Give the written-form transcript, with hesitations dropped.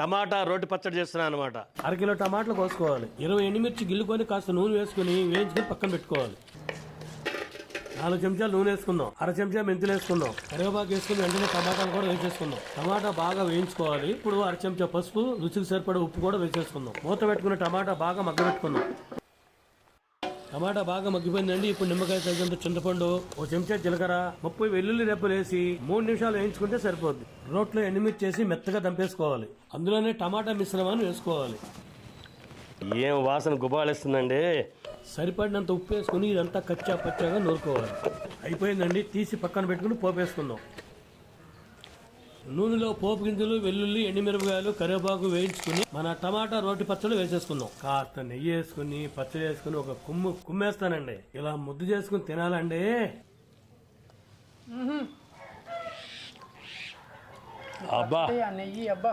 టమాటా రోటి పచ్చడి చేస్తున్నాను అనమాట. అరకిలో టమాటాలు కోసుకోవాలి. 20 ఎండుమిర్చి గిల్లుకొని కాస్త నూనె వేసుకుని వేయించుకొని పక్కన పెట్టుకోవాలి. 4 చెంచాలు నూనె వేసుకుందాం. 1/2 చెంచా మెంతులు వేసుకుందాం. కరివేపాకు వేసుకుని వెంటనే టమాటాలు కూడా వేసేసుకుందాం. టమాటా బాగా వేయించుకోవాలి. ఇప్పుడు 1/2 చెంచా పసుపు, రుచికి సరిపడే ఉప్పు కూడా వేసేసుకుందాం. మూత పెట్టుకుని టమాటా బాగా మగ్గబెట్టుకుందాం. టమాటా బాగా మగ్గిపోయిందండి. ఇప్పుడు నిమ్మకాయ తగినంత చింతపండు, 1 చెంచా జీలకర్ర, 30 వెల్లుల్లి రెబ్బలు వేసి 3 నిమిషాలు వేయించుకుంటే సరిపోద్ది. రోట్లో ఎండుమిర్చి చేసి మెత్తగా దంపేసుకోవాలి. అందులోనే టమాటా మిశ్రమాన్ని వేసుకోవాలి. ఏం వాసన గుబాళిస్తుందండి. సరిపడినంత ఉప్పు వేసుకుని ఇదంతా కచ్చా పచ్చాగా నూరుకోవాలి. అయిపోయిందండి. తీసి పక్కన పెట్టుకుని పోపు వేసుకుందాం. నూనెలో పోపు గింజలు, వెల్లుల్లి, ఎండుమిరపకాయలు, కరివేపాకు వేయించుకుని మన టమాటా రోటి పచ్చడి వేసేసుకుందాం. కాస్త నెయ్యి వేసుకుని పచ్చడి వేసుకుని ఒక కుమ్మేస్తానండి. ఇలా ముద్దు చేసుకుని తినాలండి. అబ్బా నెయ్యి అబ్బా.